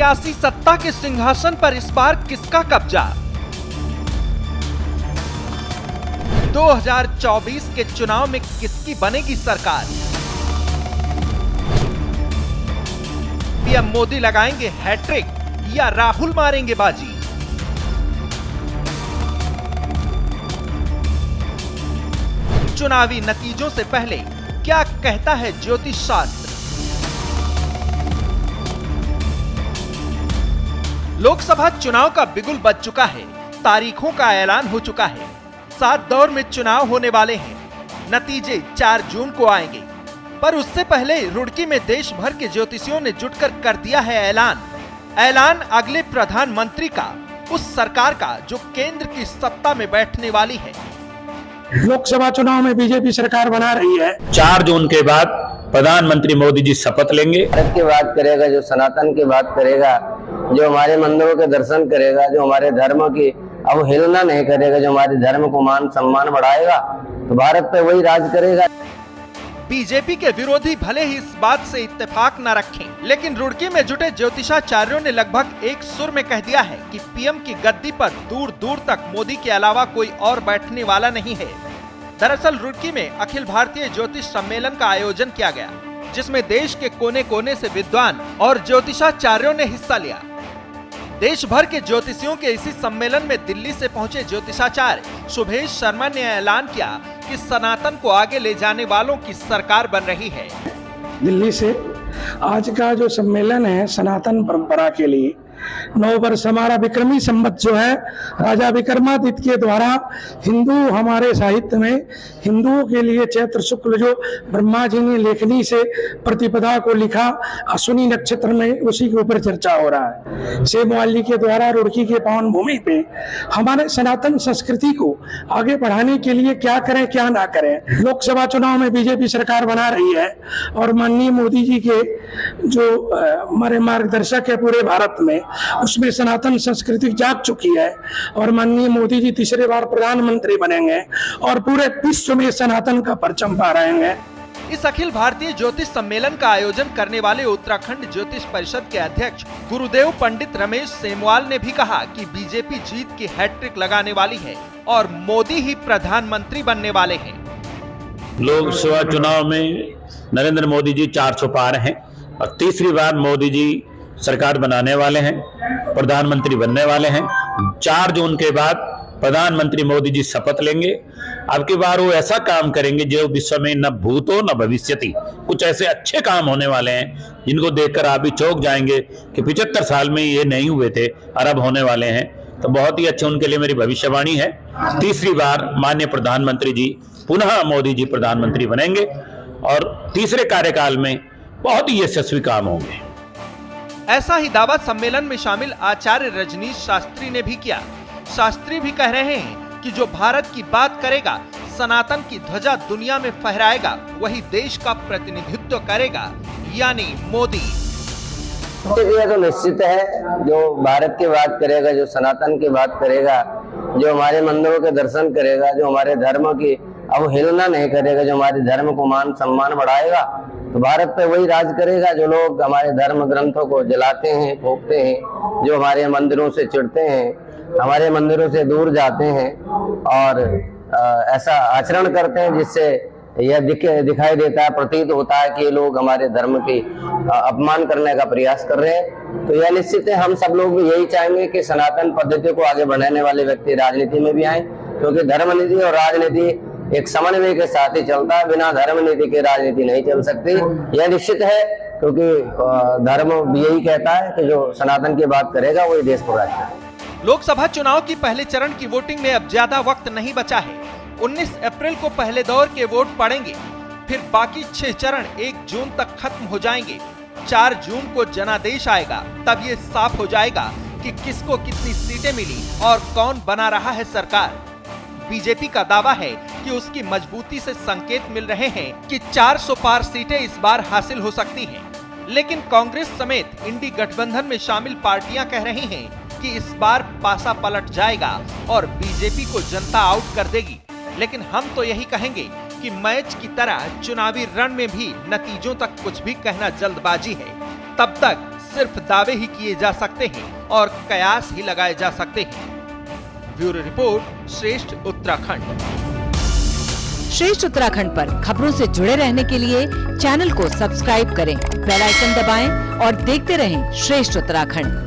सियासी सत्ता के सिंहासन पर इस बार किसका कब्जा? 2024 के चुनाव में किसकी बनेगी सरकार? पीएम मोदी लगाएंगे हैट्रिक या राहुल मारेंगे बाजी? चुनावी नतीजों से पहले क्या कहता है ज्योतिष शास्त्र? लोकसभा चुनाव का बिगुल बज चुका है, तारीखों का ऐलान हो चुका है। 7 दौर में चुनाव होने वाले हैं। नतीजे 4 जून को आएंगे। पर उससे पहले रुड़की में देश भर के ज्योतिषियों ने जुटकर कर दिया है ऐलान अगले प्रधानमंत्री का, उस सरकार का जो केंद्र की सत्ता में बैठने वाली है। लोकसभा चुनाव में बीजेपी सरकार बना रही है। 4 जून के बाद प्रधानमंत्री मोदी जी शपथ लेंगे। भारत की बात करेगा, जो सनातन की बात करेगा, जो हमारे मंदिरों के दर्शन करेगा, जो हमारे धर्म की अवहेलना नहीं करेगा, जो हमारे धर्म को मान सम्मान बढ़ाएगा, तो भारत पे वही राज करेगा। बीजेपी के विरोधी भले ही इस बात से इत्तेफाक न रखें, लेकिन रुड़की में जुटे ज्योतिषाचार्यों ने लगभग एक सुर में कह दिया है कि पीएम की गद्दी पर दूर दूर तक मोदी के अलावा कोई और बैठने वाला नहीं है। दरअसल रुड़की में अखिल भारतीय ज्योतिष सम्मेलन का आयोजन किया गया, जिसमें देश के कोने कोने से विद्वान और ज्योतिषाचार्यों ने हिस्सा लिया। देश भर के ज्योतिषियों के इसी सम्मेलन में दिल्ली से पहुंचे ज्योतिषाचार्य सुभेश शर्मा ने ऐलान किया कि सनातन को आगे ले जाने वालों की सरकार बन रही है। दिल्ली से आज का जो सम्मेलन है सनातन परंपरा के लिए, 9 वर्ष हमारा विक्रमी संवत जो है राजा विक्रमादित्य के द्वारा हिंदू हमारे साहित्य में हिंदुओं के लिए चैत्र शुक्ल जो ब्रह्मा जी ने लेखनी से प्रतिपदा को लिखा, अश्विनी नक्षत्र में उसी के ऊपर चर्चा हो रहा है। सेब वाली के द्वारा रुड़की के पावन भूमि पे हमारे सनातन संस्कृति को आगे बढ़ाने के लिए क्या करें क्या ना करें। लोकसभा चुनाव में बीजेपी सरकार बना रही है और माननीय मोदी जी के जो हमारे मार्गदर्शक है पूरे भारत में, उसमें सनातन संस्कृति जाग चुकी है और माननीय मोदी जी तीसरी बार प्रधानमंत्री बनेंगे और पूरे विश्व में सनातन का परचम फहराएंगे। इस अखिल भारतीय ज्योतिष सम्मेलन का आयोजन करने वाले उत्तराखंड ज्योतिष परिषद के अध्यक्ष गुरुदेव पंडित रमेश सेमवाल ने भी कहा कि बीजेपी जीत की हैट्रिक लगाने वाली है और मोदी ही प्रधानमंत्री बनने वाले हैं। लोकसभा चुनाव में नरेंद्र मोदी जी 400 पार हैं और तीसरी बार मोदी जी सरकार बनाने वाले हैं, प्रधानमंत्री बनने वाले हैं। 4 जून के बाद प्रधानमंत्री मोदी जी शपथ लेंगे। अब की बार वो ऐसा काम करेंगे जो विश्व में न भूतो न भविष्यति। कुछ ऐसे अच्छे काम होने वाले हैं जिनको देखकर आप भी चौंक जाएंगे कि 75 साल में ये नहीं हुए थे, अरब होने वाले हैं। तो बहुत ही अच्छे उनके लिए मेरी भविष्यवाणी है। तीसरी बार माननीय प्रधानमंत्री जी पुनः मोदी जी प्रधानमंत्री बनेंगे और तीसरे कार्यकाल में बहुत ही यशस्वी काम होंगे। ऐसा ही दावा सम्मेलन में शामिल आचार्य रजनीश शास्त्री ने भी किया। शास्त्री भी कह रहे हैं कि जो भारत की बात करेगा, सनातन की ध्वजा दुनिया में फहराएगा, वही देश का प्रतिनिधित्व करेगा, यानी मोदी। ये तो निश्चित है, जो भारत की बात करेगा, जो सनातन की बात करेगा, जो हमारे मंदिरों के दर्शन करेगा, जो हमारे धर्म की अवहेलना नहीं करेगा, जो हमारे धर्म को मान सम्मान बढ़ाएगा, तो भारत पे वही राज करेगा। जो लोग हमारे धर्म ग्रंथों को जलाते हैं, फूंकते हैं, जो हमारे मंदिरों से चिढ़ते हैं, हमारे मंदिरों से दूर जाते हैं और ऐसा आचरण करते हैं जिससे यह दिखाई देता है, प्रतीत होता है कि ये लोग हमारे धर्म की अपमान करने का प्रयास कर रहे हैं। तो यह निश्चित है, हम सब लोग भी यही चाहेंगे कि सनातन पद्धति को आगे बढ़ाने वाले व्यक्ति राजनीति में भी आए, क्योंकि धर्म नीति और राजनीति एक समन्वय के साथ ही चलता है। बिना धर्म नीति के राजनीति नहीं चल सकती, यह निश्चित है, क्योंकि धर्म भी यही कहता है कि जो सनातन की बात करेगा वही देश को राज करेगा। लोकसभा चुनाव की पहले चरण की वोटिंग में अब ज्यादा वक्त नहीं बचा है। 19 अप्रैल को पहले दौर के वोट पड़ेंगे, फिर बाकी 6 चरण 1 जून तक खत्म हो जाएंगे। 4 जून को जनादेश आएगा, तब ये साफ हो जाएगा कि किसको कितनी सीटें मिली और कौन बना रहा है सरकार। बीजेपी का दावा है कि उसकी मजबूती से संकेत मिल रहे हैं कि 400 पार सीटें इस बार हासिल हो सकती हैं। लेकिन कांग्रेस समेत इंडी गठबंधन में शामिल पार्टियां कह रही हैं कि इस बार पासा पलट जाएगा और बीजेपी को जनता आउट कर देगी। लेकिन हम तो यही कहेंगे कि मैच की तरह चुनावी रण में भी नतीजों तक कुछ भी कहना जल्दबाजी है। तब तक सिर्फ दावे ही किए जा सकते हैं और कयास ही लगाए जा सकते हैं। ब्यूरो रिपोर्ट, श्रेष्ठ उत्तराखंड। श्रेष्ठ उत्तराखंड पर खबरों से जुड़े रहने के लिए चैनल को सब्सक्राइब करें, बेल आइकन दबाएं और देखते रहें श्रेष्ठ उत्तराखंड।